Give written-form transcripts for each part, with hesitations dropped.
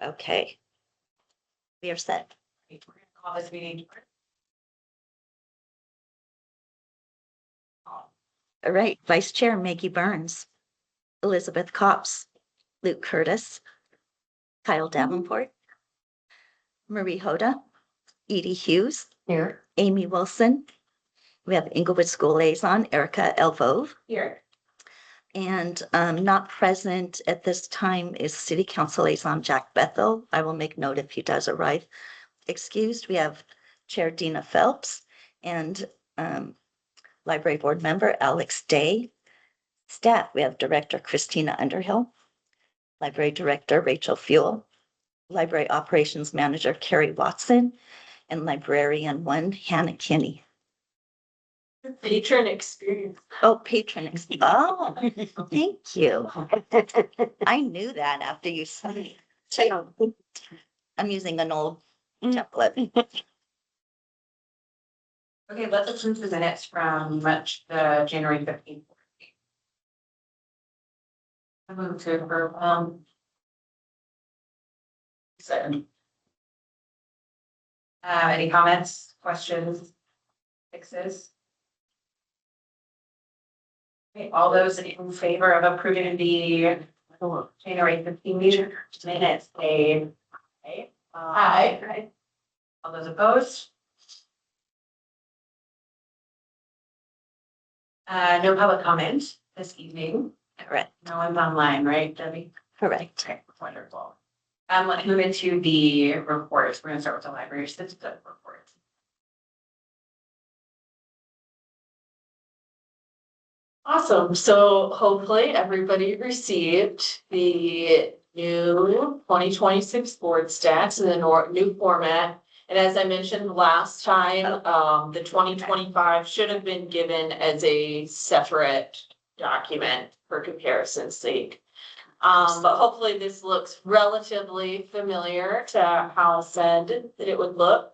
Okay. We are set. We're gonna call this meeting. All right, Vice Chair Maggie Burns, Elizabeth Copps, Luke Curtis, Kyle Davenport, Marie Hoda, Edie Hughes, Here. Amy Wilson. We have Inglewood School Liaison Erica Elvove, Here. and not present at this time is City Council Liaison Jack Bethel. I will make note if he does arrive. Excused, we have Chair Dina Phelps and Library Board Member Alex Day. Staff, we have Director Christina Underhill, Library Director Rachel Fuel, Library Operations Manager Carrie Watson, and Librarian 1 Hannah Kinney. Patron experience. Oh, oh, thank you. I knew that after you said it. I'm using an old template. Okay, let's approve the minutes from the January 15th. I move to approve, second. Any comments, questions, fixes? Okay, all those in favor of approving the January 15th minutes, say aye. Aye. All those opposed? No public comment this evening. Correct, No one's online, right, Debbie? correct. Okay, wonderful. Let's move into the reports. We're gonna start with the library certificate report. Awesome. So hopefully everybody received the new 2026 board stats in the new format. And as I mentioned last time, the 2025 should have been given as a separate document for comparison's sake. But hopefully this looks relatively familiar to how I said that it would look.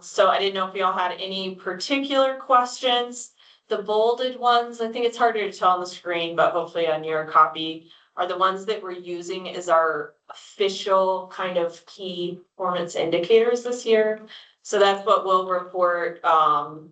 So I didn't know if y'all had any particular questions. The bolded ones, I think it's harder to tell on the screen, but hopefully on your copy, are the ones that we're using as our official kind of key performance indicators this year. So that's what we'll report kind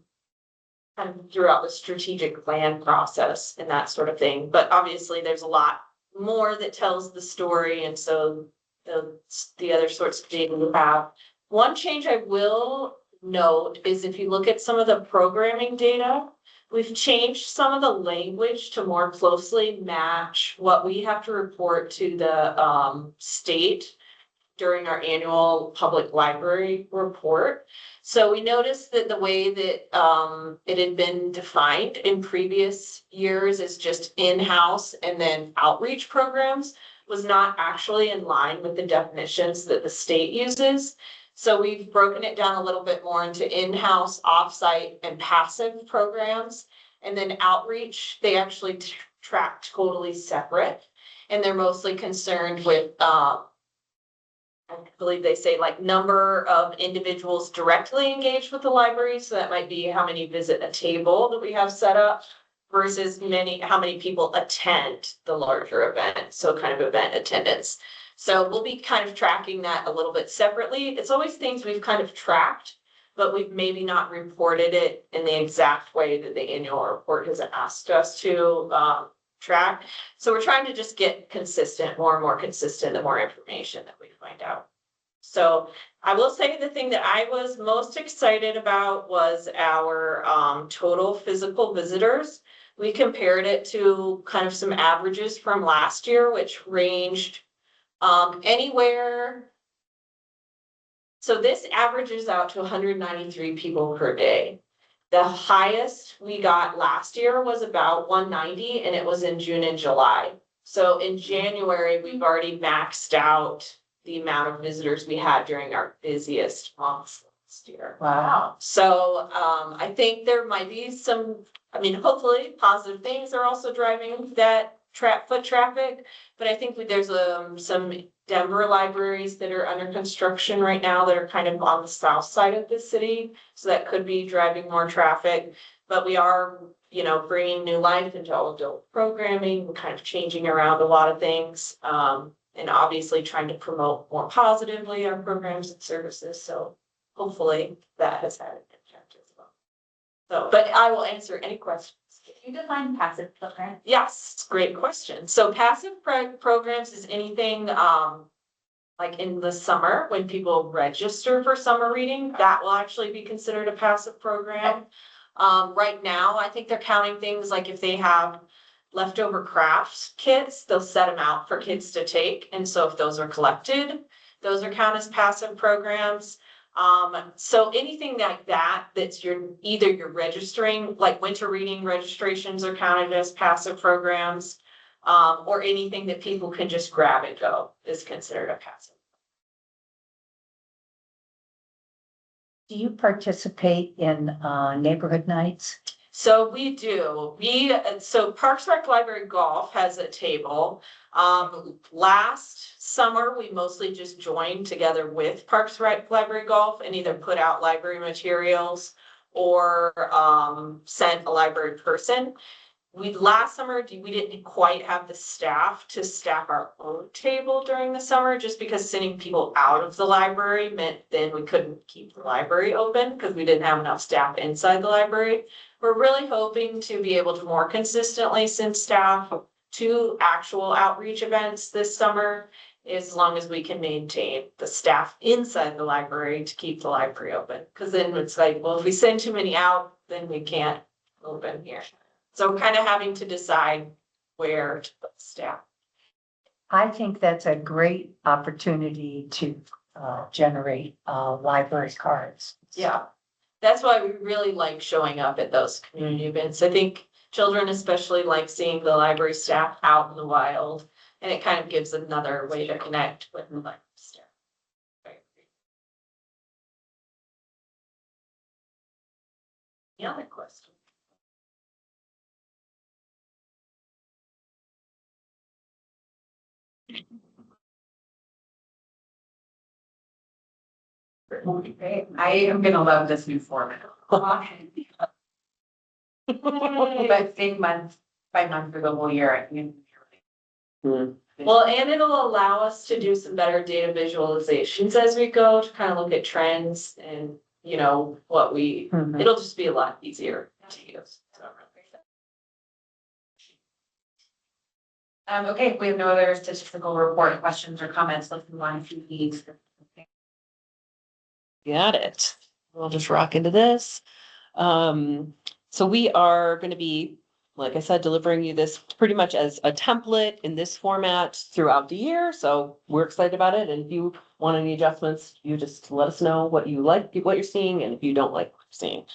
of throughout the strategic plan process and that sort of thing. But obviously there's a lot more that tells the story, and so the other sorts of data we have. One change I will note is if you look at some of the programming data, we've changed some of the language to more closely match what we have to report to the state during our annual public library report. So we noticed that the way that it had been defined in previous years as just in-house and then outreach programs was not actually in line with the definitions that the state uses. So we've broken it down a little bit more into in-house, off-site, and passive programs. And then outreach, they actually track totally separate. And they're mostly concerned with, I believe they say like number of individuals directly engaged with the library. So that might be how many visit a table that we have set up versus how many people attend the larger event. So kind of event attendance. So we'll be kind of tracking that a little bit separately. It's always things we've kind of tracked, but we've maybe not reported it in the exact way that the annual report has asked us to track. So we're trying to just get consistent, more and more consistent, the more information that we find out. So I will say the thing that I was most excited about was our total physical visitors. We compared it to kind of some averages from last year, which ranged anywhere. So this averages out to 193 people per day. The highest we got last year was about 190, and it was in June and July. So in January, we've already maxed out the amount of visitors we had during our busiest months last year. Wow. So I think there might be some, hopefully positive things are also driving that foot traffic, but I think there's some Denver libraries that are under construction right now that are kind of on the south side of the city, so that could be driving more traffic. But we are, bringing new life into all adult programming, kind of changing around a lot of things, and obviously trying to promote more positively our programs and services. So hopefully that has had an impact as well. So, but I will answer any questions. Can you define passive program? Yes, great question. So passive programs is anything, like in the summer, when people register for summer reading, that will actually be considered a passive program. Right now, I think they're counting things like if they have leftover crafts kits, they'll set them out for kids to take. And so if those are collected, those are counted as passive programs. So anything like that, that's either you're registering, like winter reading registrations are counted as passive programs. Or anything that people can just grab and go is considered a passive. Do you participate in neighborhood nights? So we do, so Parks Rec Library Golf has a table. Last summer, we mostly just joined together with Parks Rec Library Golf and either put out library materials or sent a library person. Last summer, we didn't quite have the staff to staff our own table during the summer, just because sending people out of the library meant then we couldn't keep the library open because we didn't have enough staff inside the library. We're really hoping to be able to more consistently send staff to actual outreach events this summer, as long as we can maintain the staff inside the library to keep the library open. Because then it's like, well, if we send too many out, then we can't open here. So kind of having to decide where to put staff. I think that's a great opportunity to generate library cards. Yeah, that's why we really like showing up at those community events. I think children especially like seeing the library staff out in the wild, and it kind of gives another way to connect with the library staff. Any other questions? Okay, I am gonna love this new format. But think month by month for the whole year, I think. Well, and it'll allow us to do some better data visualizations as we go to kind of look at trends and, you know, what we, Mhm. it'll just be a lot easier to use. So. Okay, if we have no other statistical report questions or comments, let's move on to these. Got it. We'll just rock into this. So we are going to be, like I said, delivering you this pretty much as a template in this format throughout the year. So we're excited about it. And if you want any adjustments, you just let us know what you like, what you're seeing, and if you don't like what you're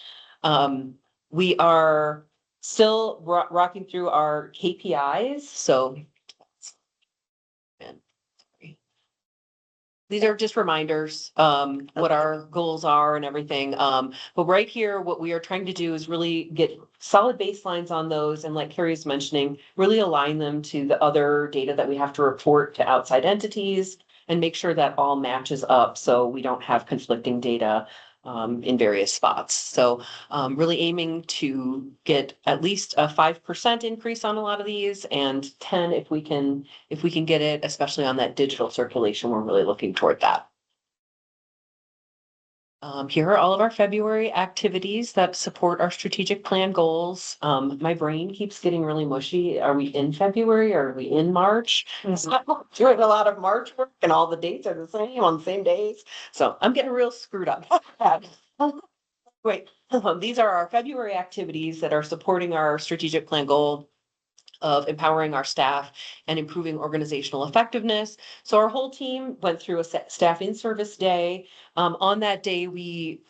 seeing. We are still rocking through our KPIs. So these are just reminders, what our goals are and everything. But right here, what we are trying to do is really get solid baselines on those. And like Carrie is mentioning, really align them to the other data that we have to report to outside entities and make sure that all matches up so we don't have conflicting data in various spots. So really aiming to get at least a 5% increase on a lot of these, and 10 if we can get it, especially on that digital circulation, we're really looking toward that. Here are all of our February activities that support our strategic plan goals. My brain keeps getting really mushy. Are we in February or are we in March? So I'm doing a lot of March work and all the dates are the same on the same days. So I'm getting real screwed up. Wait, these are our February activities that are supporting our strategic plan goal of empowering our staff and improving organizational effectiveness. So our whole team went through a staff in-service day. On that day, we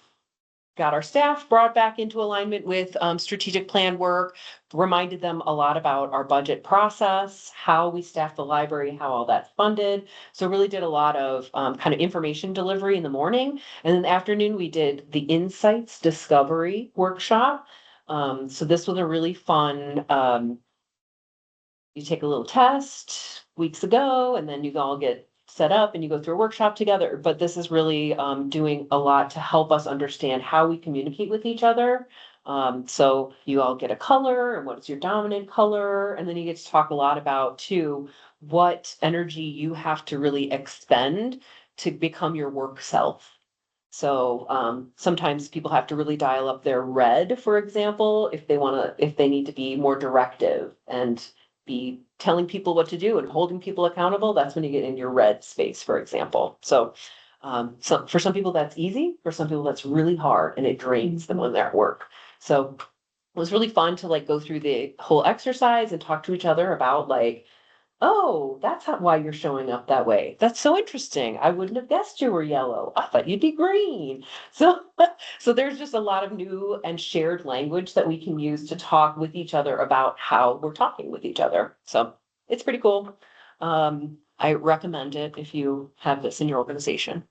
got our staff brought back into alignment with strategic plan work, reminded them a lot about our budget process, how we staff the library, how all that's funded. So really did a lot of kind of information delivery in the morning. And in the afternoon, we did the Insights Discovery workshop. So this was a really fun, you take a little test weeks ago, and then you all get set up and you go through a workshop together. But this is really doing a lot to help us understand how we communicate with each other So you all get a color and what's your dominant color, and then you get to talk a lot about too, what energy you have to really expend to become your work self. So sometimes people have to really dial up their red, for example, if they need to be more directive and be telling people what to do and holding people accountable, that's when you get in your red space, for example. So for some people that's easy, for some people that's really hard and it drains them when they're at work. So it was really fun to like go through the whole exercise and talk to each other about like, oh, that's why you're showing up that way. That's so interesting. I wouldn't have guessed you were yellow. I thought you'd be green. So, so there's just a lot of new and shared language that we can use to talk with each other about how we're talking with each other. So it's pretty cool. I recommend it if you have this in your organization.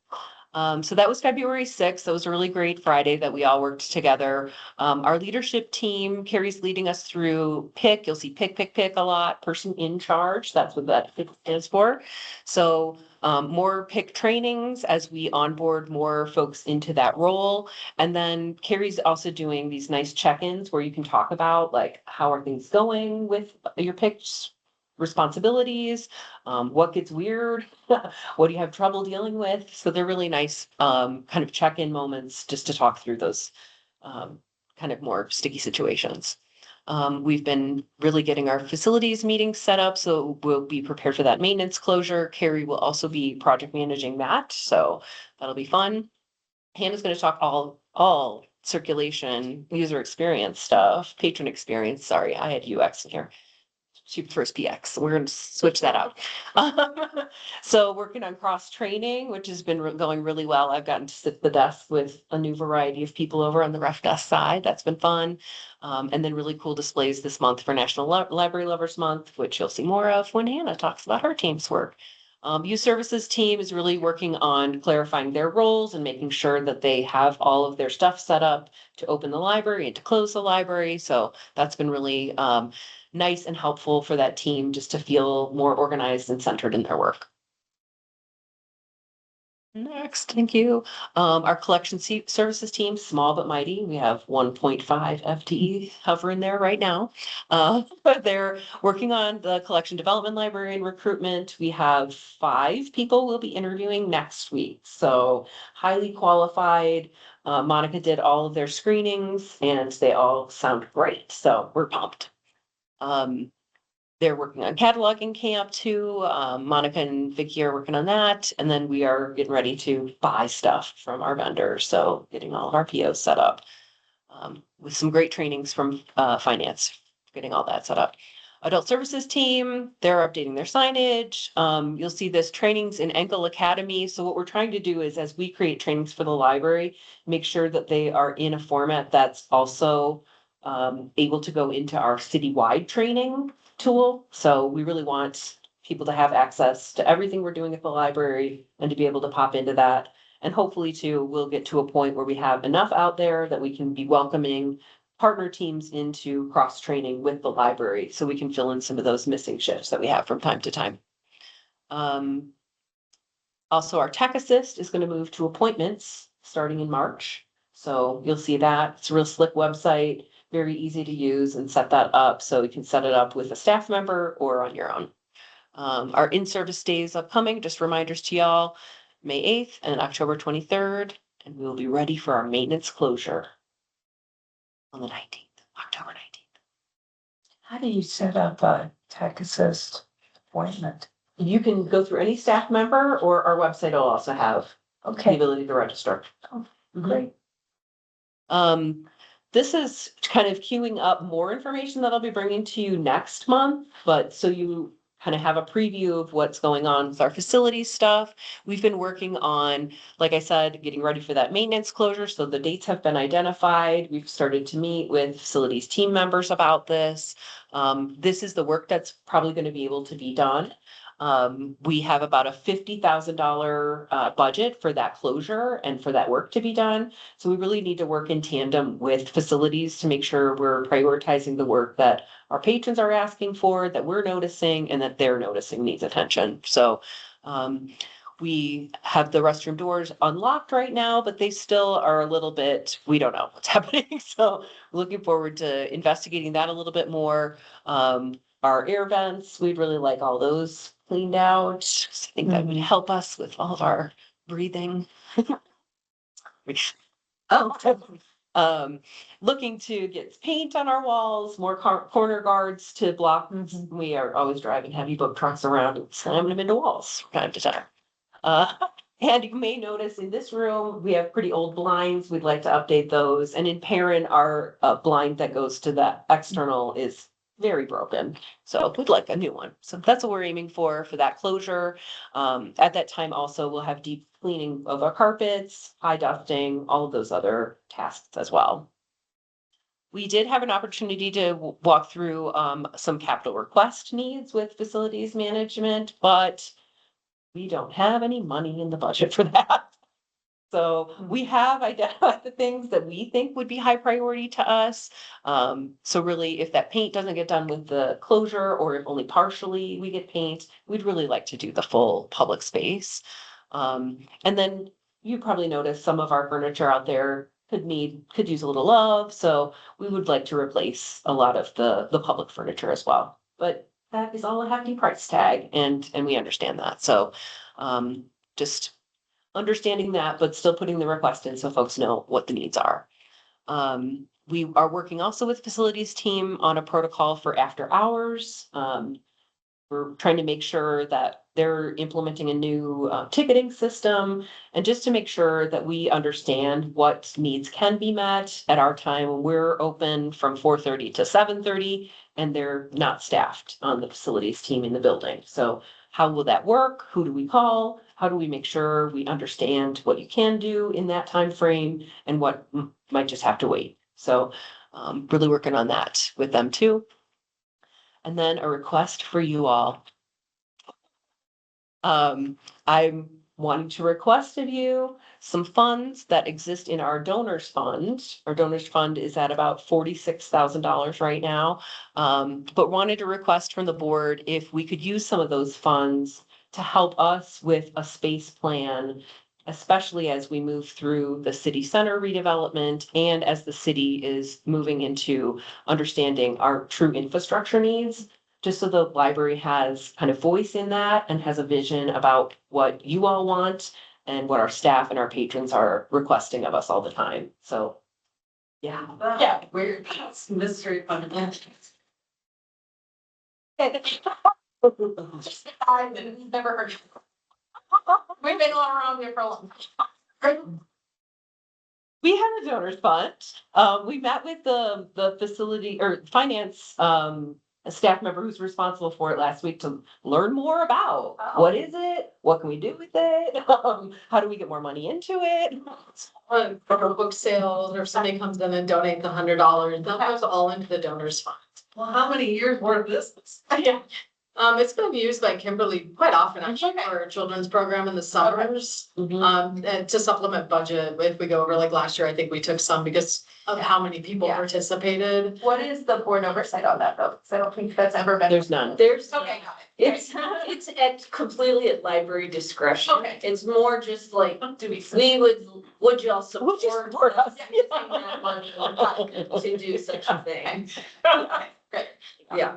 So that was February 6th. That was a really great Friday that we all worked together. Our leadership team, Carrie's leading us through PIC. You'll see PIC a lot, person in charge. That's what that stands for. So more PIC trainings as we onboard more folks into that role. And then Carrie's also doing these nice check-ins where you can talk about like, how are things going with your PICs responsibilities, what gets weird, what do you have trouble dealing with? So they're really nice kind of check-in moments just to talk through those kind of more sticky situations. We've been really getting our facilities meetings set up, so we'll be prepared for that maintenance closure. Carrie will also be project managing that, so that'll be fun. Hannah's going to talk all circulation, user experience stuff, patron experience. Sorry, I had UX in here. She prefers PX. We're going to switch that out. So working on cross training, which has been going really well. I've gotten to sit at the desk with a new variety of people over on the ref desk side. That's been fun. And then really cool displays this month for National Library Lovers Month, which you'll see more of when Hannah talks about her team's work. Youth Services team is really working on clarifying their roles and making sure that they have all of their stuff set up to open the library and to close the library. So that's been really nice and helpful for that team just to feel more organized and centered in their work. Next, thank you. Our collection services team, small but mighty. We have 1.5 FTE hovering there right now. But they're working on the collection development librarian recruitment. We have 5 people we'll be interviewing next week. So highly qualified. Monica did all of their screenings and they all sound great. So we're pumped. They're working on cataloging camp too. Monica and Vicky are working on that. And then we are getting ready to buy stuff from our vendors. So getting all of our POs set up with some great trainings from finance, getting all that set up. Adult services team, they're updating their signage. You'll see this trainings in Enkel Academy. So what we're trying to do is as we create trainings for the library, make sure that they are in a format that's also able to go into our citywide training tool. So we really want people to have access to everything we're doing at the library and to be able to pop into that. And hopefully too, we'll get to a point where we have enough out there that we can be welcoming partner teams into cross training with the library so we can fill in some of those missing shifts that we have from time to time. Also, our tech assist is going to move to appointments starting in March. So you'll see that. It's a real slick website, very easy to use and set that up. So you can set it up with a staff member or on your own. Our in-service days upcoming, just reminders to y'all, May 8th and October 23rd, and we will be ready for our maintenance closure on the 19th, October 19th. How do you set up a tech assist appointment? You can go through any staff member or our website will also have the Okay, ability to register. Oh, Mhm. great. This is kind of queuing up more information that I'll be bringing to you next month, but so you kind of have a preview of what's going on with our facilities stuff. We've been working on, like I said, getting ready for that maintenance closure. So the dates have been identified. We've started to meet with facilities team members about this. This is the work that's probably going to be able to be done. We have about a $50,000 budget for that closure and for that work to be done. So we really need to work in tandem with facilities to make sure we're prioritizing the work that our patrons are asking for, that we're noticing, and that they're noticing needs attention. So We have the restroom doors unlocked right now, but they still are a little bit, we don't know what's happening. So looking forward to investigating that a little bit more. Our air vents, we'd really like all those cleaned out. I think that would help us with all of our breathing. Oh, looking to get paint on our walls, more corner guards to block. We are always driving heavy book trucks around and slamming them into walls from time to time. And you may notice in this room, we have pretty old blinds. We'd like to update those. And in Perrin, our blind that goes to the external is very broken. So we'd like a new one. So that's what we're aiming for that closure. At that time also, we'll have deep cleaning of our carpets, high dusting, all of those other tasks as well. We did have an opportunity to walk through some capital request needs with facilities management, but we don't have any money in the budget for that. So we have identified the things that we think would be high priority to us. So really, if that paint doesn't get done with the closure, or if only partially we get paint, we'd really like to do the full public space. And then you probably noticed some of our furniture out there could use a little love. So we would like to replace a lot of the public furniture as well. But that is all a hefty price tag, and we understand that. So just understanding that, but still putting the request in so folks know what the needs are. We are working also with facilities team on a protocol for after hours. We're trying to make sure that they're implementing a new ticketing system, and just to make sure that we understand what needs can be met at our time when we're open from 4:30 to 7:30, and they're not staffed on the facilities team in the building. So how will that work? Who do we call? How do we make sure we understand what you can do in that time frame and what might just have to wait? So really working on that with them too. And then a request for you all. I'm wanting to request of you some funds that exist in our donors fund. Our donors fund is at about $46,000 right now. But wanted to request from the board if we could use some of those funds to help us with a space plan, especially as we move through the city center redevelopment and as the city is moving into understanding our true infrastructure needs, just so the library has kind of voice in that and has a vision about what you all want and what our staff and our patrons are requesting of us all the time. So, yeah. Yeah, we're mystery fund. I've never heard. We've been going around here for a long time. We have a donors fund. We met with the facility or finance a staff member who's responsible for it last week to learn more about what is it, what can we do with it, how do we get more money into it. For a book sales, or if somebody comes in and donates $100, that goes all into the donors fund. Well, how many years worth of this? Yeah. It's been used by Kimberly quite often actually for a children's program in the summers. And to supplement budget, if we go over like last year, I think we took some because of how many people participated. What is the board oversight on that though? Because I don't think that's ever been. There's none. There's, Okay, got it. it's at completely at library discretion. Okay. It's more just like, Do we? would y'all support support us us? using that money to do such a thing? Great. Yeah.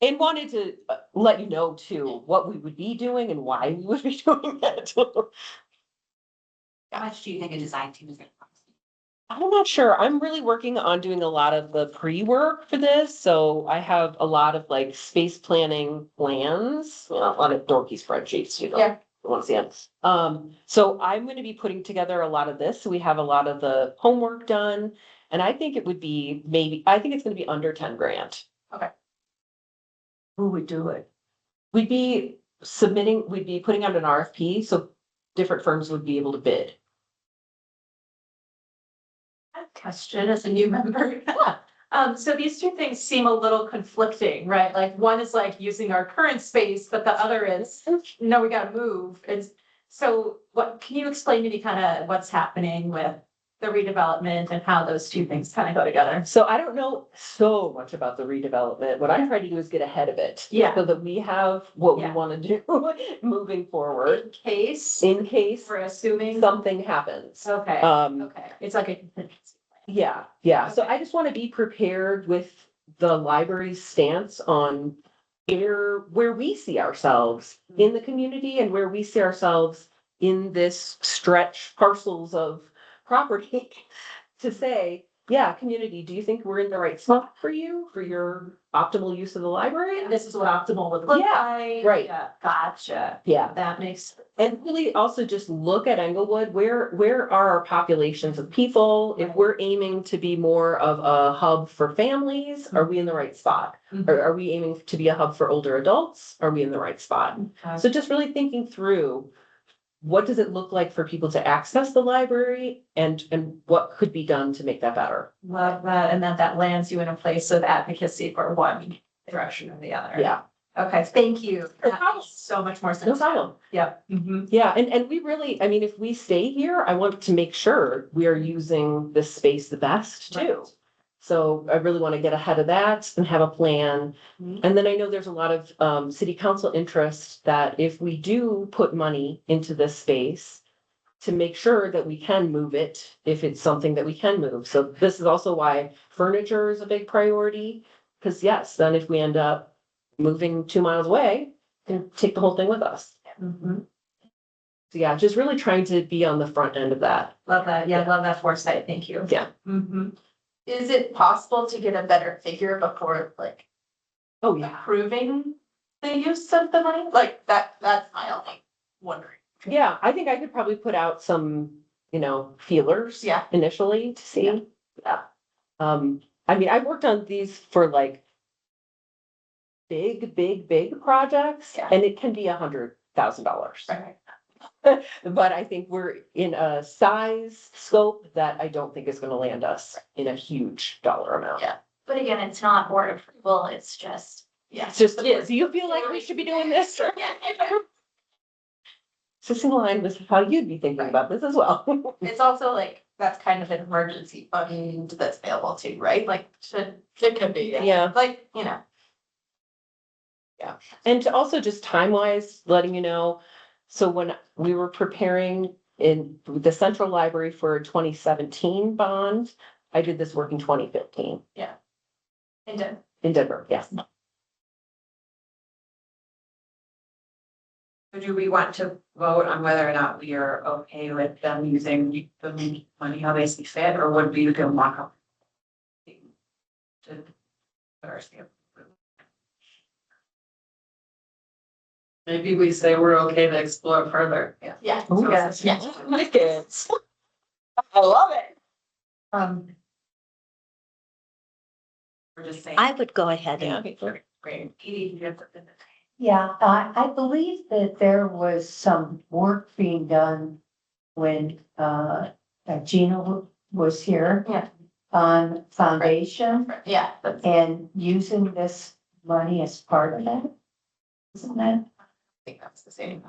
And wanted to let you know too, what we would be doing and why we would be doing it. How much do you think a design team is gonna cost? I'm not sure. I'm really working on doing a lot of the pre-work for this. So I have a lot of like space planning plans, a lot of dorky spreadsheets, you know. Yeah. Once again. So I'm going to be putting together a lot of this. So we have a lot of the homework done. And I think it would be I think it's going to be under 10 grand. Okay. Who would do it? We'd be putting out an RFP, so different firms would be able to bid. Question as a new member. So these two things seem a little conflicting, right? Like one is like using our current space, but the other is, no, we gotta move. So what, can you explain to me kind of what's happening with the redevelopment and how those two things kind of go together. So I don't know so much about the redevelopment. What I'm trying to do is get ahead of it. Yeah. So that we have what we Yeah. want to do moving In forward case in case we're assuming. something happens. Okay, Um, okay, it's like a contingency plan. yeah. So Okay. I just want to be prepared with the library's stance on where we see ourselves in the community and where we see ourselves in this stretch parcels of property to say, yeah, community, do you think we're in the right spot for you, for your optimal use of the library? And this is what optimal would look Yeah, like. right. Yeah, gotcha. Yeah. That makes. And really also just look at Englewood, where are our populations of people? If we're aiming to be more of a hub for families, are we in the right spot? Or are we aiming to be a hub for older adults? Are we in the right spot? So just really thinking through, what does it look like for people to access the library and what could be done to make that better? Love that, and that lands you in a place of advocacy for one direction or the other. Yeah, Okay, thank you. No That problem. makes so much more sense. no problem. Yep. Mhm. Yeah, and we really, I mean, if we stay here, I want to make sure we are using this space the best too. Right. So I really want to get ahead of that and have a plan. Mhm. And then I know there's a lot of city council interest that if we do put money into this space, to make sure that we can move it if it's something that we can move. So this is also why furniture is a big priority. Because yes, then if we end up moving 2 miles away, then take the whole thing with us. Mhm. So yeah, just really trying to be on the front end of that. Love that, yeah, Yeah. love that foresight, thank you. Yeah. Mhm. Is it possible to get a better figure before like Oh, yeah. approving the use of the money? Like that's my only wondering. Yeah, I think I could probably put out some, feelers. Yeah. Initially to see. Yeah. I mean, I've worked on these for like big projects Yeah. and it can be $100,000. Right. But I think we're in a size scope that I don't think is gonna land us in a huge dollar amount. Yeah. But again, it's not board approval, it's just. Yeah. It's just, do you feel like we should be doing this? So in line with how you'd be thinking about this as well. It's also like, that's kind of an emergency fund that's available too, right? Like, it could be. Yeah. Like, And to also just time wise, letting you know, so when we were preparing in the central library for 2017 bond, I did this work in 2015 and then, in Denver, yes. Do we want to vote on whether or not we are okay with them using the money how they see fit, or would we go mock up? To put our stamp. Maybe we say we're okay to explore further. Yeah. yeah. Oh, yes, yes. yes. Like it. I love it. We're just saying. I would go ahead Yeah. and, Great. Edie, you have something to say? Yeah, I believe that there was some work being done when Gina was here. Yeah. On foundation Yeah, that's, and using this money as part of that. Isn't that? I think that's the same.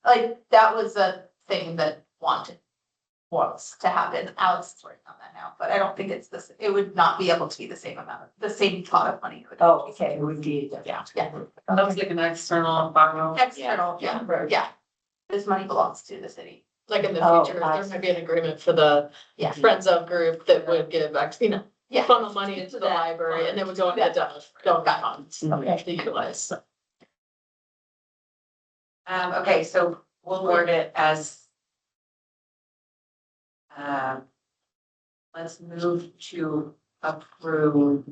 Like, that was a thing that wants to happen. Alex is working on that now, but I don't think it's this, it would not be able to be the same amount, the same pot of money. It would Oh, be- okay, we did. Yeah, That was like an external borrow. external, Yeah. yeah. This money belongs to the city. Like in the Oh, future, I there might be an agreement for the Yeah. Friends of group that would give, Yeah. funnel money into the That library and then would go into Yeah. the donor funds Okay. to utilize. Okay, so we'll word it as. Let's move to approve.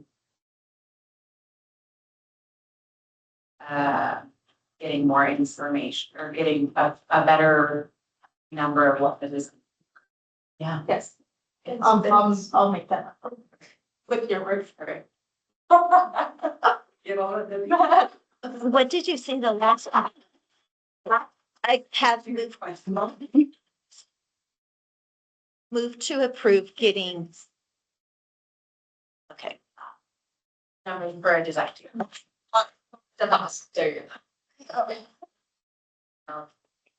Getting more information or getting a better number of what it is. Yes. I'll make that up. With your word for it. You know, what did you say the last? I have moved to approve getting. Okay, Numbers for a design too. The cost. There you go.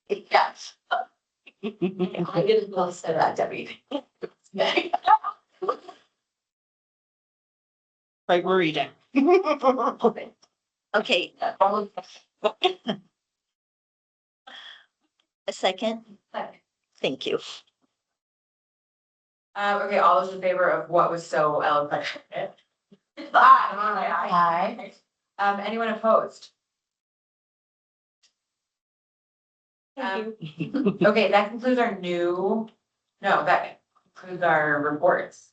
Yeah. I get a little set that, Debbie. Right, we're reading. Okay, a second? Thank you. Okay, all those in favor of what was so eloquent? Aye. Aye. Anyone opposed? Thank Okay, that concludes our no, that concludes our reports.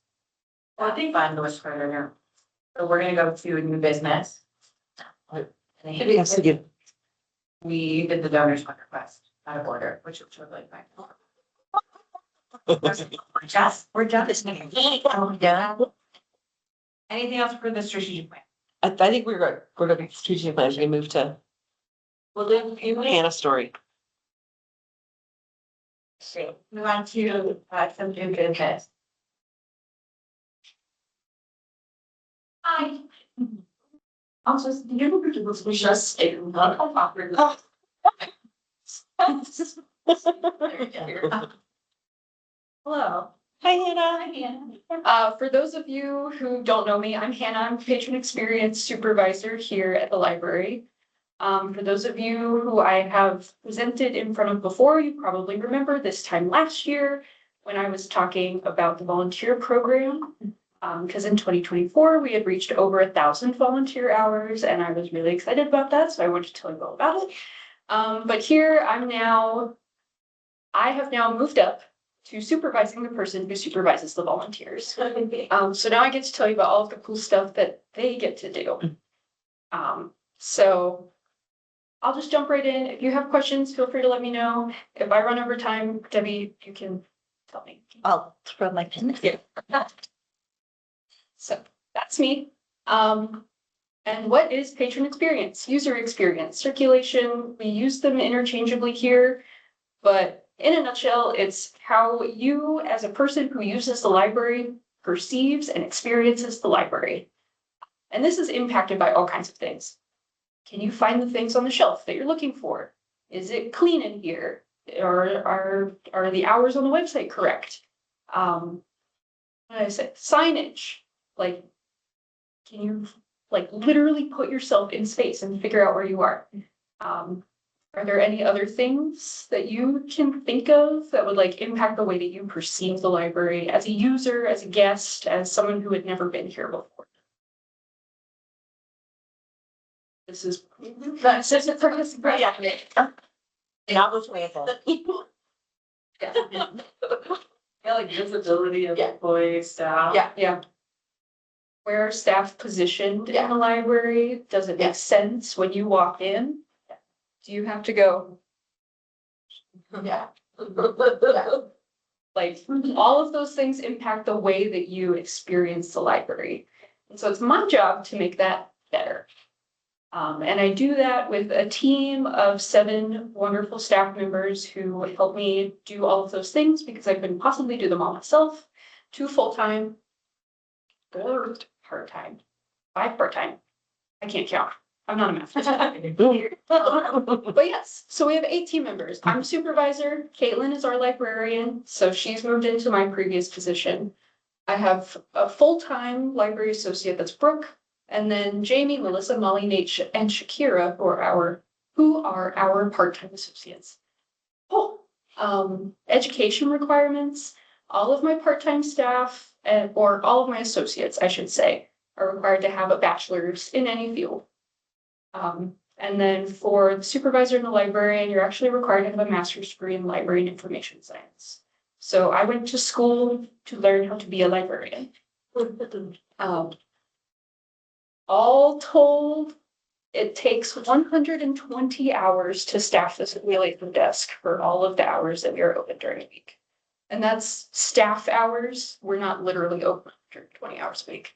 Well, I think fund was further here. So we're gonna go to new business. It has to give. We did the donors fund request out of order, which was really fine. We're just. Anything else for the strategic plan? I think we're good. We're gonna be strategic plans. We move to Well, then, Hannah's story. move on to, some new business. Hi. Also, you was just a Hello. Hi, Hannah. Hi, Hannah. For those of you who don't know me, I'm Hannah. I'm Patron Experience Supervisor here at the library. For those of you who I have presented in front of before, you probably remember this time last year when I was talking about the volunteer program. Because in 2024, we had reached over 1,000 volunteer hours, and I was really excited about that, so I wanted to tell you all about it. But here I have now moved up to supervising the person who supervises the volunteers. So now I get to tell you about all of the cool stuff that they get to do. So I'll just jump right in. If you have questions, feel free to let me know. If I run over time, Debbie, you can tell me. I'll throw my pen. Yeah. So that's me. And what is patron experience? User experience, circulation, we use them interchangeably here, but in a nutshell, it's how you as a person who uses the library perceives and experiences the library. And this is impacted by all kinds of things. Can you find the things on the shelf that you're looking for? Is it clean in here? Or are the hours on the website correct? What did I say? Signage. Like, can you like literally put yourself in space and figure out where you are? Are there any other things that you can think of that would like impact the way that you perceive the library as a user, as a guest, as someone who had never been here before? This is that's just Not with Randall. Yeah, like visibility of Yeah. employees, staff. Yeah. Where are staff positioned in the library? Does it Yeah. make sense when you walk in? Do you have to go, Yeah. like, all of those things impact the way that you experience the library. And so it's my job to make that better. And I do that with a team of 7 wonderful staff members who help me do all of those things because I couldn't possibly do them all myself. 2 full-time, 4 part-time, 5 part-time. I can't count. I'm not a math teacher. But yes, so we have 8 team members. I'm supervisor. Caitlin is our librarian, so she's moved into my previous position. I have a full-time library associate that's Brooke, and then Jamie, Melissa, Molly, Nate, and Shakira who are our part-time associates. Education requirements. All of my part-time staff or all of my associates, I should say, are required to have a bachelor's in any field. And then for the supervisor and the librarian, you're actually required to have a master's degree in library and information science. So I went to school to learn how to be a librarian. All told, it takes 120 hours to staff the simulation desk for all of the hours that we are open during a week. And that's staff hours. We're not literally open 120 hours a week.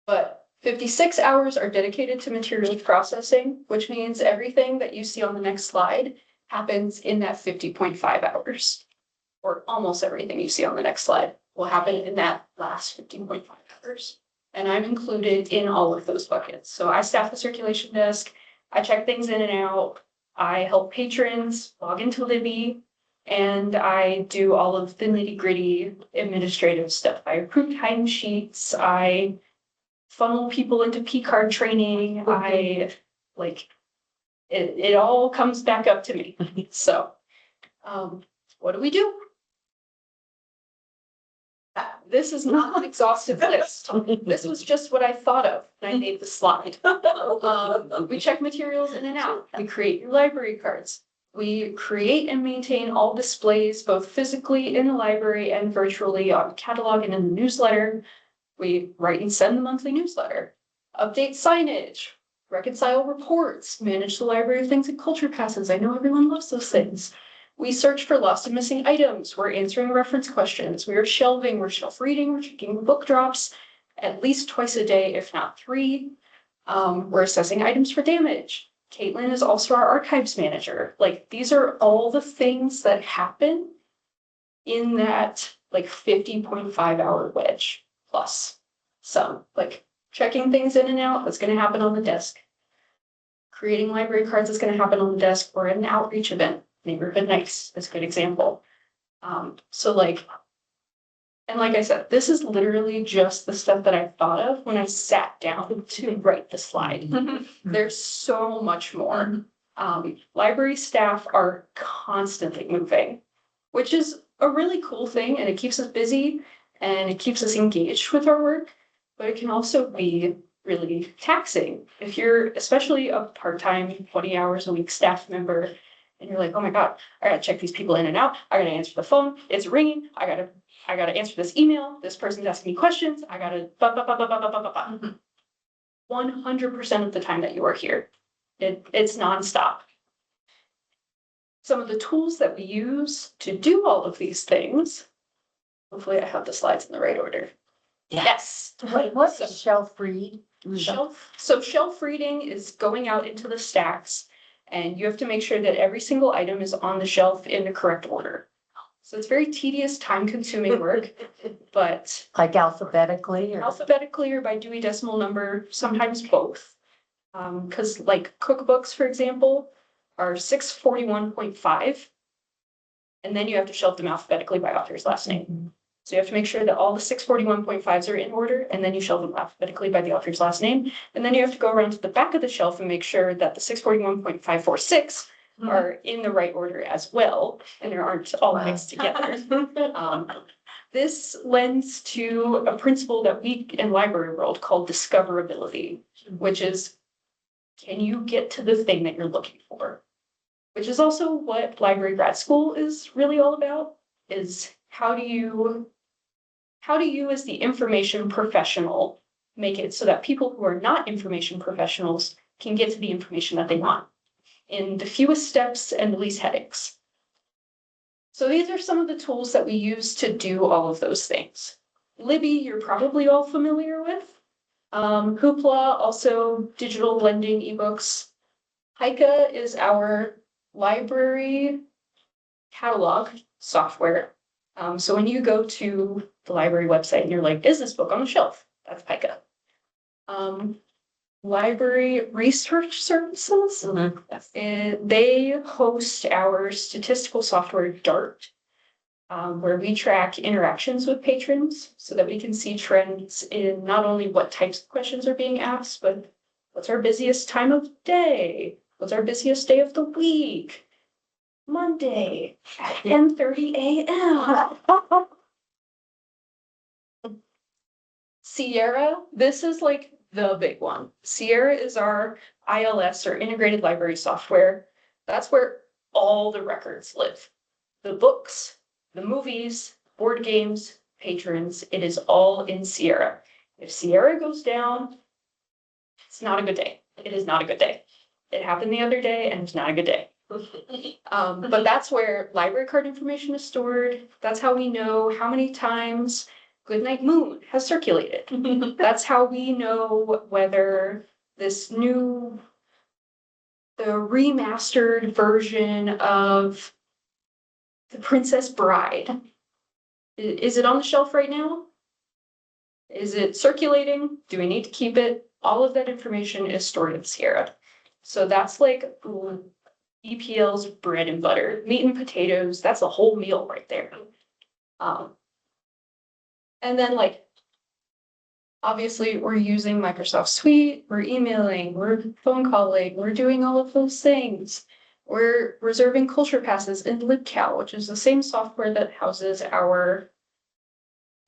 But 56 hours are dedicated to materials processing, which means everything that you see on the next slide happens in that 50.5 hours. Or almost everything you see on the next slide will happen in that last 15.5 hours. And I'm included in all of those buckets. So I staff the circulation desk, I check things in and out, I help patrons log into Libby, And I do all of the nitty gritty administrative stuff. I approve timesheets, I funnel people into P card training, I like, it all comes back up to me, so. What do we do? This is not an exhaustive list. This was just what I thought of when I made the slide. We check materials in and out. We create your library cards. We create and maintain all displays, both physically in the library and virtually on catalog and in the newsletter. We write and send the monthly newsletter. Update signage, reconcile reports, manage the library of things and culture passes. I know everyone loves those things. We search for lost and missing items. We're answering reference questions. We are shelving, we're shelf reading, we're checking book drops at least twice a day, if not 3. We're assessing items for damage. Caitlin is also our archives manager. Like, these are all the things that happen in that like 50.5 hour wedge plus. So like checking things in and out, that's gonna happen on the desk. Creating library cards is gonna happen on the desk or at an outreach event. Neighborhood Nights is a good example. So like, and like I said, this is literally just the stuff that I thought of when I sat down to write the slide. There's so much more. Library staff are constantly moving, which is a really cool thing, and it keeps us busy and it keeps us engaged with our work, but it can also be really taxing if you're especially a part-time 20 hours a week staff member and you're like, oh my God, I gotta check these people in and out. I gotta answer the phone. It's ringing. I gotta answer this email. This person's asking me questions. I gotta 100% of the time that you are here. It's nonstop. Some of the tools that we use to do all of these things. Hopefully I have the slides in the right order. Yes. What's a shelf read? Shelf reading is going out into the stacks, and you have to make sure that every single item is on the shelf in the correct order. So it's very tedious, time-consuming work, but Like alphabetically or? alphabetically or by Dewey Decimal Number, sometimes both. Because like cookbooks, for example, are 641.5, and then you have to shelf them alphabetically by author's last name. So you have to make sure that all the 641.5s are in order, and then you shelf them alphabetically by the author's last name. And then you have to go around to the back of the shelf and make sure that the 641.546 are in the right order as well, and they aren't all mixed together. This lends to a principle that we in library world call discoverability, which is, can you get to the thing that you're looking for? Which is also what library grad school is really all about, is how do you as the information professional make it so that people who are not information professionals can get to the information that they want in the fewest steps and the least headaches. So these are some of the tools that we use to do all of those things. Libby, you're probably all familiar with. Hoopla, also digital blending ebooks. Pika is our library catalog software. So when you go to the library website and you're like, is this book on the shelf? That's Pika. Library Research Services. They host our statistical software DART, where we track interactions with patrons so that we can see trends in not only what types of questions are being asked, but what's our busiest time of day? What's our busiest day of the week? Monday at 10:30 a.m. Sierra, this is like the big one. Sierra is our ILS or integrated library software. That's where all the records live. The books, the movies, board games, patrons, it is all in Sierra. If Sierra goes down, it's not a good day. It is not a good day. It happened the other day and it's not a good day. But that's where library card information is stored. That's how we know how many times Goodnight Moon has circulated. That's how we know whether this the remastered version of The Princess Bride, is it on the shelf right now? Is it circulating? Do we need to keep it? All of that information is stored in Sierra. So that's like EPL's bread and butter, meat and potatoes, that's a whole meal right there. And then like, obviously, we're using Microsoft Suite, we're emailing, we're phone calling, we're doing all of those things. We're reserving culture passes in LibCal, which is the same software that houses our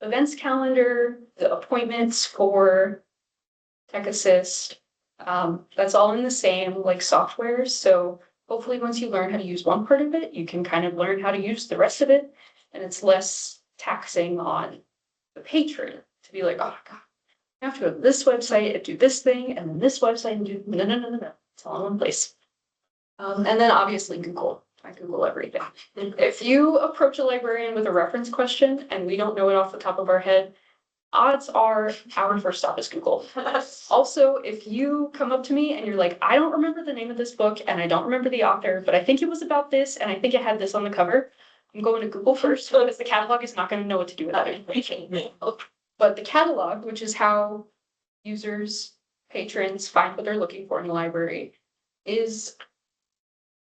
events calendar, the appointments for Tech Assist. That's all in the same like software. So hopefully once you learn how to use one part of it, you can kind of learn how to use the rest of it. And it's less taxing on the patron to be like, oh God, I have to go to this website and do this thing, and then this website and do, no. It's all in one place. And then obviously Google. I Google everything. If you approach a librarian with a reference question and we don't know it off the top of our head, odds are our first stop is Google. Also, if you come up to me and you're like, I don't remember the name of this book and I don't remember the author, but I think it was about this and I think it had this on the cover, I'm going to Google first because the catalog is not going to know what to do with that information. But the catalog, which is how users, patrons find what they're looking for in the library, is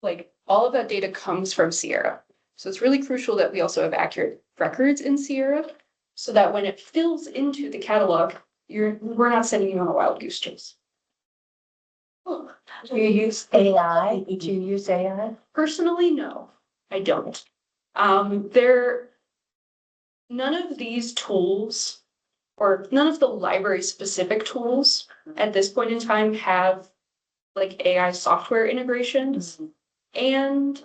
like all of that data comes from Sierra. So it's really crucial that we also have accurate records in Sierra so that when it fills into the catalog, we're not sending you on a wild goose chase. Do you use AI? Do you use AI? Personally, no, I don't. None of these tools or none of the library specific tools at this point in time have like AI software integrations. And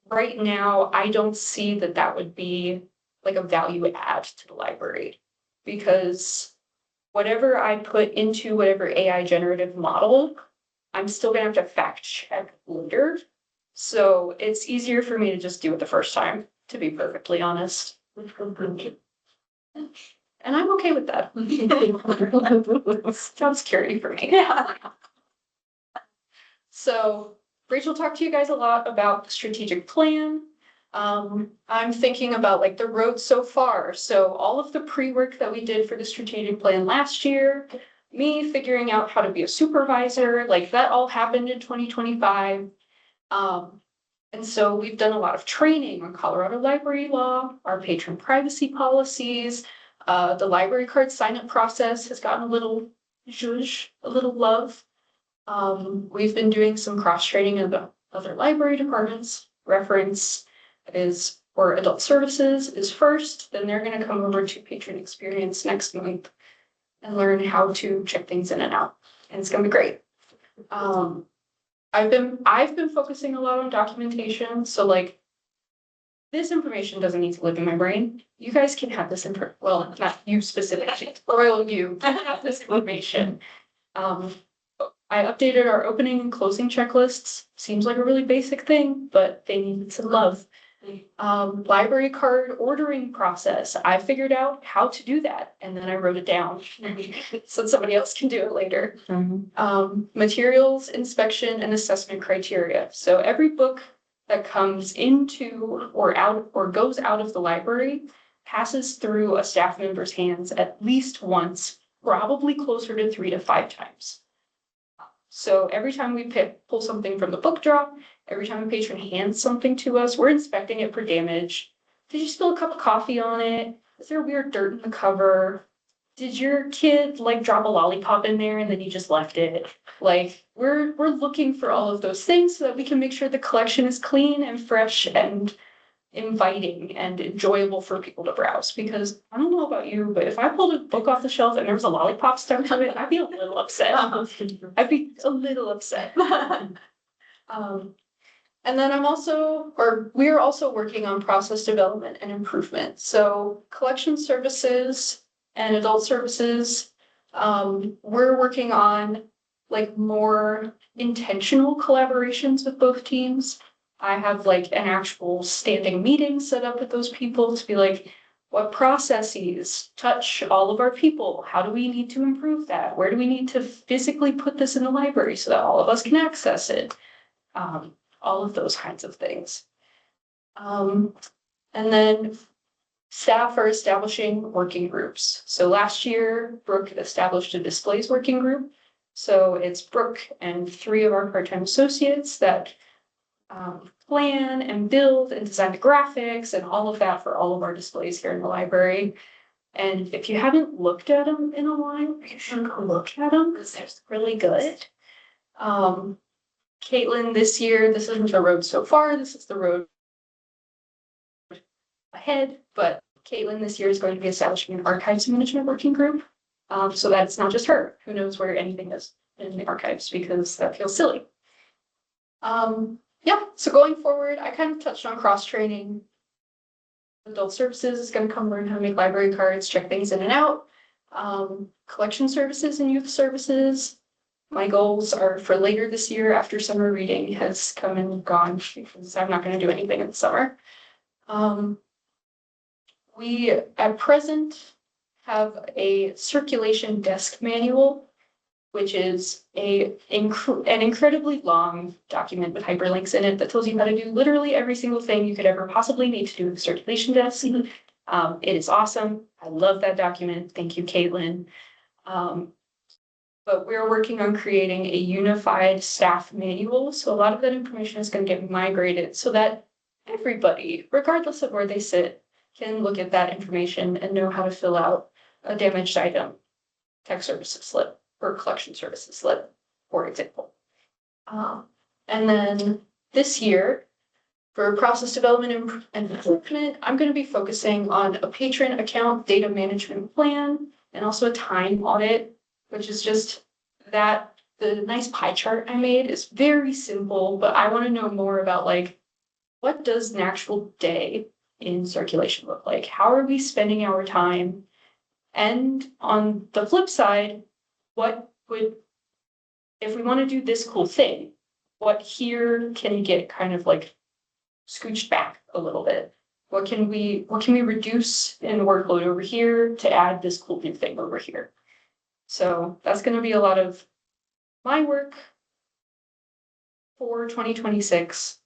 right now, I don't see that that would be like a value add to the library because whatever I put into whatever AI generative model, I'm still gonna have to fact check later. So it's easier for me to just do it the first time, to be perfectly honest. And I'm okay with that. Job security for me. So Rachel talked to you guys a lot about the strategic plan. I'm thinking about like the road so far. So all of the pre-work that we did for the strategic plan last year, me figuring out how to be a supervisor, like that all happened in 2025. And so we've done a lot of training on Colorado library law, our patron privacy policies. The library card sign-up process has gotten a little zhuzh, a little love. We've been doing some cross-training of the other library departments. Reference is for adult services is first, then they're gonna come over to patron experience next month and learn how to check things in and out. And it's gonna be great. I've been focusing a lot on documentation, so like this information doesn't need to live in my brain. You guys can have this well, not you specifically, royal you can have this information. I updated our opening and closing checklists. Seems like a really basic thing, but they needed some love. Library card ordering process. I figured out how to do that and then I wrote it down so somebody else can do it later. Materials, inspection, and assessment criteria. So every book that comes into or out or goes out of the library passes through a staff member's hands at least once, probably closer to 3 to 5 times. So every time we pull something from the book drop, every time a patron hands something to us, we're inspecting it for damage. Did you spill a cup of coffee on it? Is there weird dirt in the cover? Did your kid like drop a lollipop in there and then you just left it? Like we're looking for all of those things so that we can make sure the collection is clean and fresh and inviting and enjoyable for people to browse. Because I don't know about you, but if I pulled a book off the shelf and there was a lollipop stuck to it, I'd be a little upset. I'd be a little upset. And then we're also working on process development and improvement. So collection services and adult services, we're working on like more intentional collaborations with both teams. I have like an actual standing meeting set up with those people to be like, what processes touch all of our people? How do we need to improve that? Where do we need to physically put this in the library so that all of us can access it? All of those kinds of things. And then staff are establishing working groups. So last year, Brooke established a displays working group. So it's Brooke and 3 of our part-time associates that plan and build and design the graphics and all of that for all of our displays here in the library. And if you haven't looked at them in a while, you should go look at them because they're really good. Caitlin, this year, this isn't the road so far, this is the road ahead, but Caitlin this year is going to be establishing an archives management working group. So that it's not just her, who knows where anything is in the archives, because that feels silly. Yeah, so going forward, I kind of touched on cross-training. Adult services is gonna come learn how to make library cards, check things in and out. Collection services and youth services. My goals are for later this year after summer reading has come and gone because I'm not gonna do anything in the summer. We at present have a circulation desk manual, which is an incredibly long document with hyperlinks in it that tells you how to do literally every single thing you could ever possibly need to do with a circulation desk. It is awesome. I love that document. Thank you, Caitlin. But we're working on creating a unified staff manual. So a lot of that information is going to get migrated so that everybody, regardless of where they sit, can look at that information and know how to fill out a damaged item, tech services slip, or collection services slip, for example. And then this year, for process development and improvement, I'm going to be focusing on a patron account data management plan and also a time audit, which is just that the nice pie chart I made is very simple, but I want to know more about like, what does an actual day in circulation look like? How are we spending our time? And on the flip side, what would, if we want to do this cool thing, what here can get kind of like scooched back a little bit? What can we reduce in workload over here to add this cool new thing over here? So that's going to be a lot of my work for 2026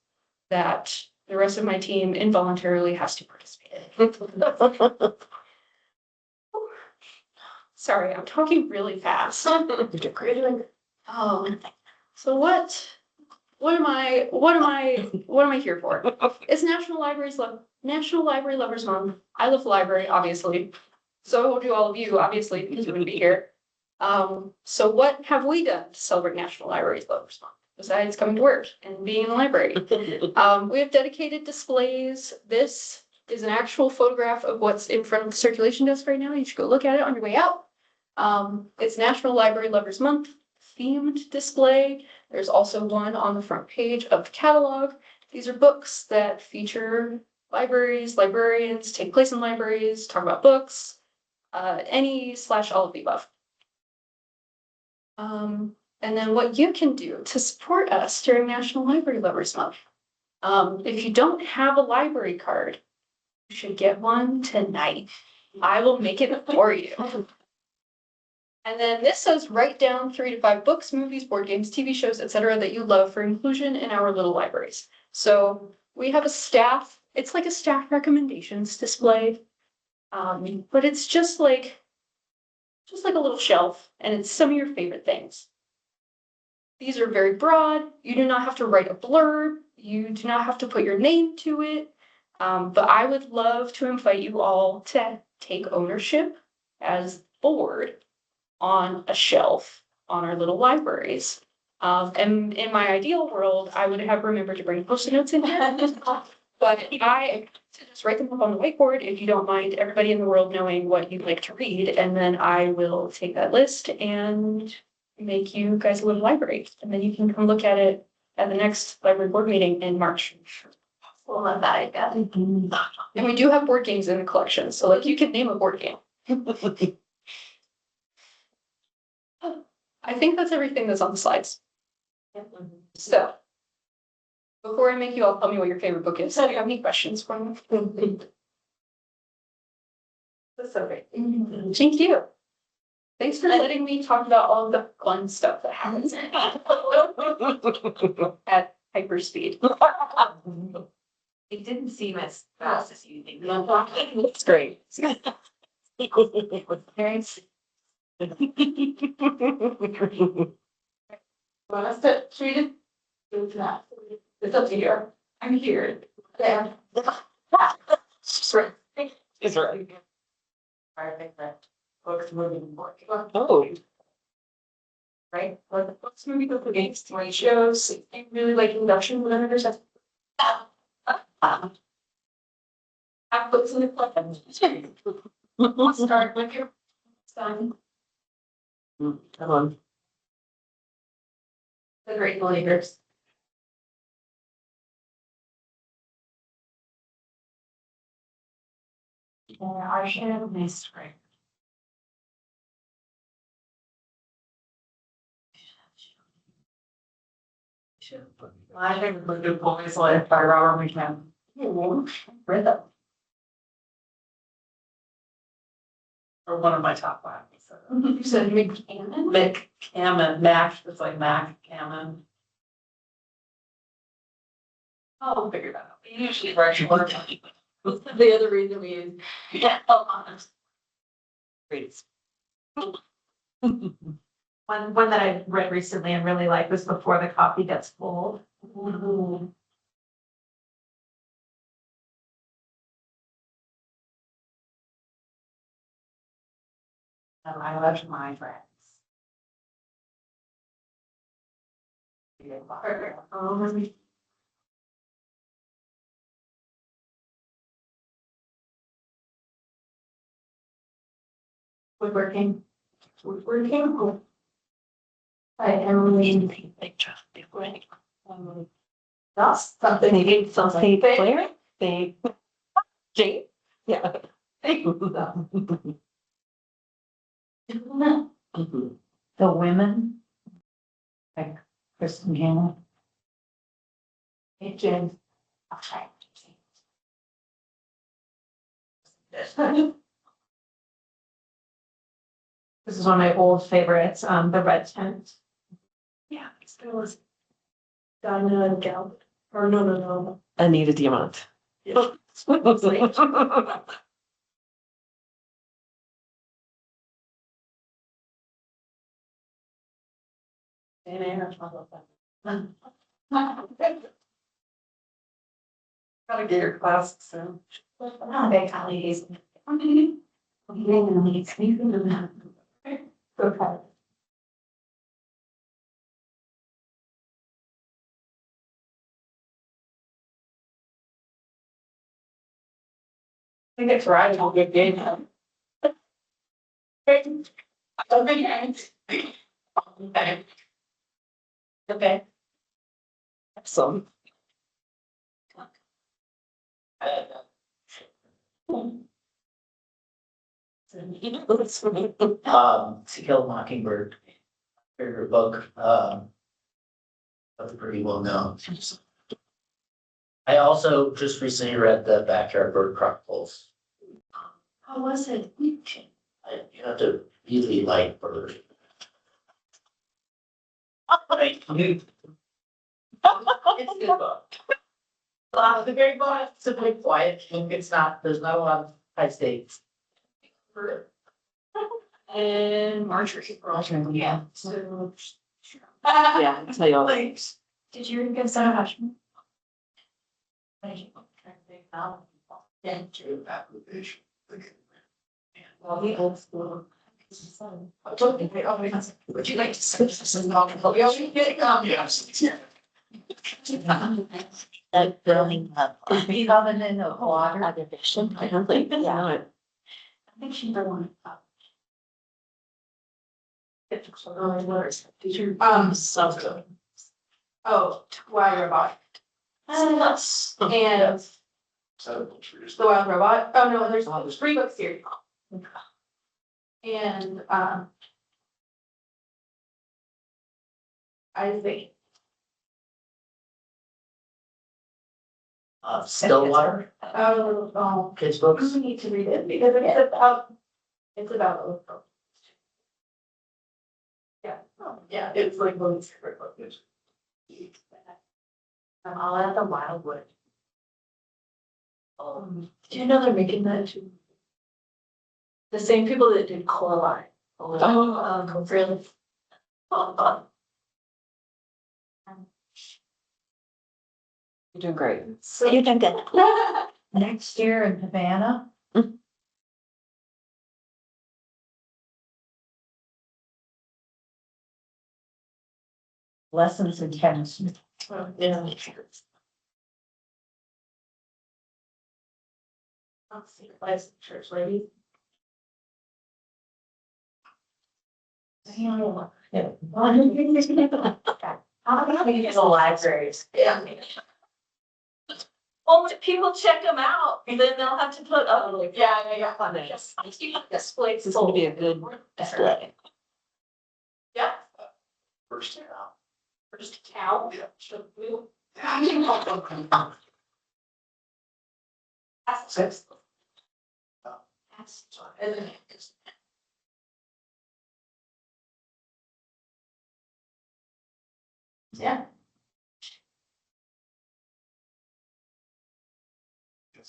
that the rest of my team involuntarily has to participate in. Sorry, I'm talking really fast. So what am I here for? It's National Library Lovers Month. I love the library, obviously. So do all of you, obviously, because you wouldn't be here. So what have we done to celebrate National Library Lovers Month, besides coming to work and being in the library? We have dedicated displays. This is an actual photograph of what's in front of the circulation desk right now. You should go look at it on your way out. It's National Library Lovers Month themed display. There's also one on the front page of the catalog. These are books that feature libraries, librarians, take place in libraries, talk about books, any/all of the above. And then what you can do to support us during National Library Lovers Month. If you don't have a library card, you should get one tonight. I will make it for you. And then this says write down 3 to 5 books, movies, board games, TV shows, etc. that you love for inclusion in our little libraries. So we have a staff, it's like a staff recommendations display. But it's just like a little shelf, and it's some of your favorite things. These are very broad. You do not have to write a blurb. You do not have to put your name to it. But I would love to invite you all to take ownership as board on a shelf on our little libraries. And in my ideal world, I would have remembered to bring Post-it notes in here. But I just write them up on the whiteboard if you don't mind everybody in the world knowing what you'd like to read, and then I will take that list and make you guys a little library, and then you can come look at it at the next library board meeting in March. We'll love that idea. And we do have board games in the collection, so like you can name a board game. I think that's everything that's on the slides. So before I make you all tell me what your favorite book is, do you have any questions for me? That's so great. Thank you. Thanks for letting me talk about all the fun stuff that happens at hyperspeed. It didn't seem as fast as you think. It's great. Parents, Want us to treat it? Do that. It's up to you. I'm here. Yeah. She's right. Is right. Our favorite books, moving forward. Oh, Right? Like the books, movie, book, games, TV shows, I really like induction learners. Have books in the collection. I'll start with your son, come on. the great believers. Yeah, I share this screen. My favorite book is Boys Life by Robert McCann. Rhythm. Or one of my top five. So. You said McCammon? McCammon, Mac, it's like Mac Cammon. I'll figure that out. We usually write short. The other reason we use. Yeah, honest. Great. One that I read recently and really liked was Before the Coffee Gets Cold. I loved my friends. Woodworking. Woodworking. By Emily. That's something. Maybe something Claire, they, Jane, yeah. The women. Like Kristen Hannah. Hey, Jen. Okay. This is one of my old favorites, The Red Tent. Yeah, it's still was Donna Gal, or no. Anita Diamant. Yeah. Gotta get your class soon. Big holidays. Okay. I think it's right, I'll get game. Okay. Some. To Kill a Mockingbird, favorite book, that's pretty well known. I also just recently read the Backyard Bird Chronicles. How was it? You have to really like birds. It's a good book. The very book, it's a bit quiet, it's not, there's not a lot of high stakes. And March or April. Yeah. So. Yeah, I'll tell you all. Thanks. Did you get some Hashman? Yeah, true application. Well, the old school. Would you like to switch this along? Yes. That growing up. Covenant of water. I don't think, yeah. I think she did one. Did you? Sounds good. Oh, Wild Robot. And The Wild Robot. Oh, no, there's 3 books here. And, I think. Stillwater, Oh, kids I books. really need to read it because it's about. Yeah. Yeah, it's like one of my favorite books. I'm all at the Wildwood. Do you know they're making that too? The same people that did Coraline. Oh. Really? You're doing great. You're doing good. Next year in Havana. Mm. Lessons in chemistry. Yeah. Let's see, license church lady. How about we use the libraries? Yeah. Well, when people check them out, then they'll have to put, oh, Yeah. on it. Display. This is gonna be a good display. Yeah. First out. First cow. Sixth. And then Yeah.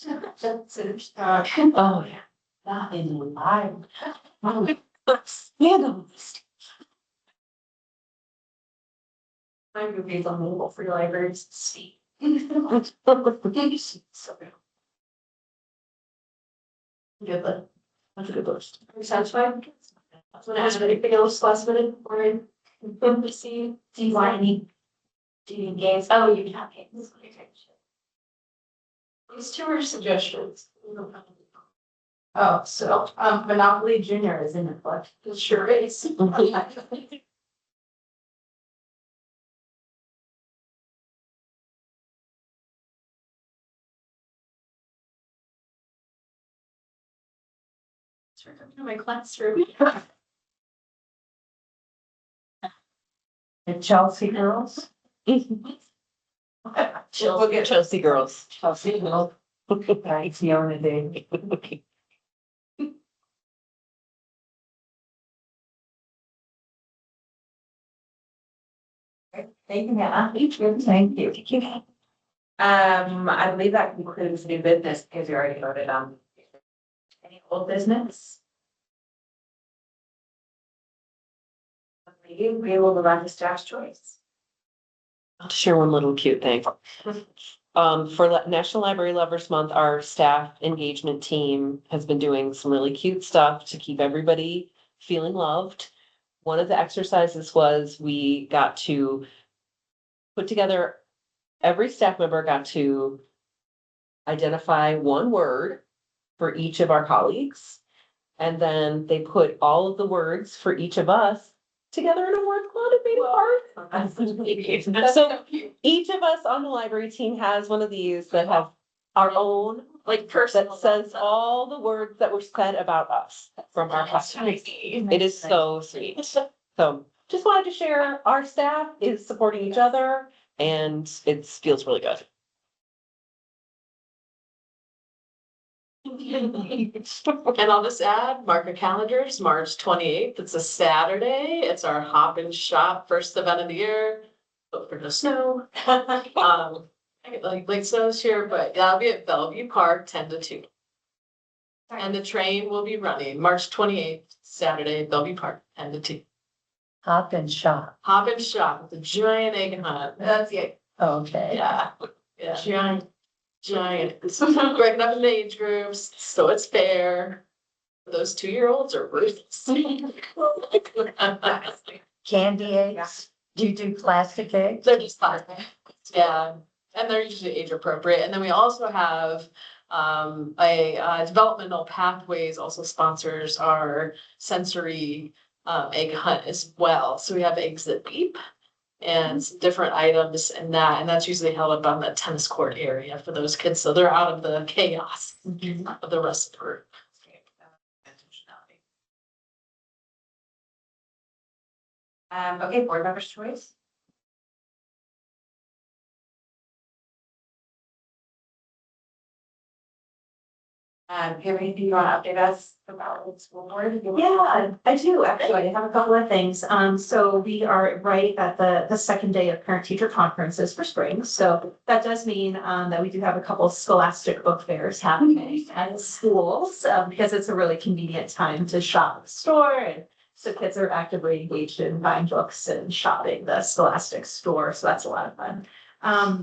Oh, yeah. Not in live. Yeah, no. My movie's on mobile for your libraries. See. So get the, That's a good list. Are you satisfied? Want to ask anything else last minute or in see why any do you games? Oh, you have games. These two are suggestions. Oh, so, Monopoly Junior is in the book. It sure is. Sure, come to my classroom. The Chelsea girls. We'll get Chelsea girls. Chelsea girls. Right, Fiona Day. Thank you, Hannah. Thank you. I believe that concludes new business because you already voted on any old business. We will move on to staff's choice. I'll share one little cute thing. For National Library Lovers Month, our staff engagement team has been doing some really cute stuff to keep everybody feeling loved. One of the exercises was we got to put together, every staff member got to identify one word for each of our colleagues. And then they put all of the words for each of us together in a word cloud and made a card. So each of us on the library team has one of these that have our own, Like personal. that says all the words that were said about us from our classmates. It is so sweet. So just wanted to share, our staff is supporting each other and it feels really good. and I'll just add, mark your calendars, March 28th, it's a Saturday, it's our Hop and Shop first event of the year. Hope for no snow. I get like snow this year, but that'll be at Bellevue Park, 10 to 2. And the train will be running March 28th, Saturday, Bellevue Park, 10 to 2. Hop and shop. Hop and Shop with the giant egg hunt. That's it. Okay. Yeah, giant. It's breaking up in the age groups, so it's fair. Those 2-year-olds are ruthless. Candy eggs. Do you do plastic eggs? They're just plastic. Yeah, and they're usually age appropriate. And then we also have a developmental pathways also sponsors our sensory egg hunt as well. So we have eggs that beep and some different items and that's usually held up on the tennis court area for those kids. So they're out of the chaos of the rest of the group. Okay, board members' choice. Do you have anything you want to update us about the school board? Yeah, I do, actually. I have a couple of things. So we are right at the second day of parent teacher conferences for spring. So that does mean that we do have a couple of scholastic book fairs happening at schools because it's a really convenient time to shop at the store. And so kids are actively engaged in buying books and shopping the scholastic store. So that's a lot of fun.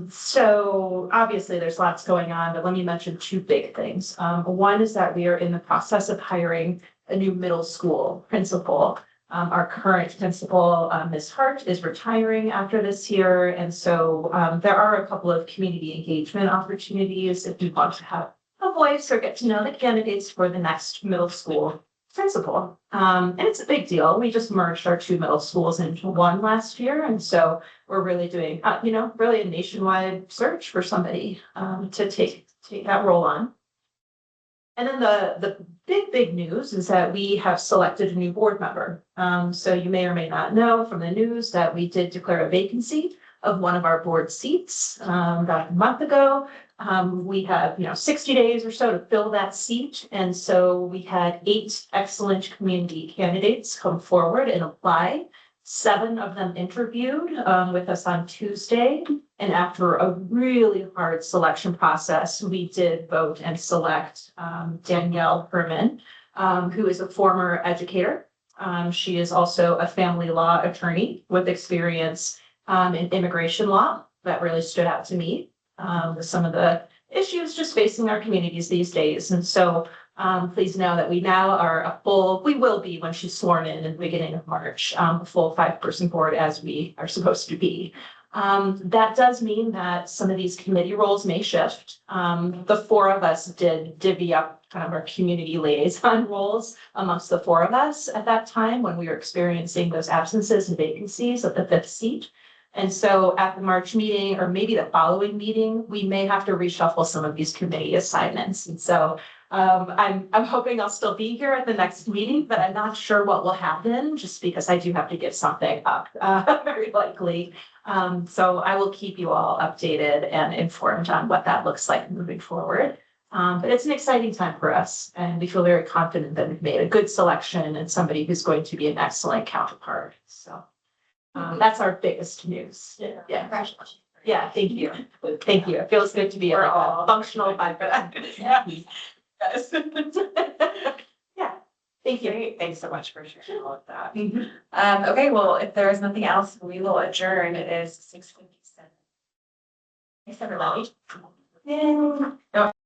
So obviously there's lots going on, but let me mention two big things. One is that we are in the process of hiring a new middle school principal. Our current principal, Ms. Hart, is retiring after this year, and so there are a couple of community engagement opportunities if you want to have a voice or get to know the candidates for the next middle school principal. And it's a big deal. We just merged our two middle schools into one last year, and so we're really doing, really a nationwide search for somebody to take that role on. And then the big news is that we have selected a new board member. So you may or may not know from the news that we did declare a vacancy of one of our board seats about a month ago. We have, 60 days or so to fill that seat. And so we had 8 excellent community candidates come forward and apply. 7 of them interviewed with us on Tuesday. And after a really hard selection process, we did vote and select Danielle Herman, who is a former educator. She is also a family law attorney with experience in immigration law. That really stood out to me with some of the issues just facing our communities these days. And so please know that we now are we will be when she's sworn in the beginning of March, a full 5-person board as we are supposed to be. That does mean that some of these committee roles may shift. The 4 of us did divvy up kind of our community liaison roles amongst the 4 of us at that time when we were experiencing those absences and vacancies of the 5th seat. And so at the March meeting, or maybe the following meeting, we may have to reshuffle some of these committee assignments. And so I'm hoping I'll still be here at the next meeting, but I'm not sure what will happen just because I do have to give something up, very likely. So I will keep you all updated and informed on what that looks like moving forward. But it's an exciting time for us, and we feel very confident that we've made a good selection and somebody who's going to be an excellent counterpart. So that's our biggest news. Yeah. Congratulations. Yeah, thank you. Thank you. It feels good to be a functional member. Yeah. Yes. Yeah, thank you. Great. Thanks so much for sharing all of that. Okay, well, if there is nothing else, we will adjourn. It is 6:57. Thanks, everybody. Yay.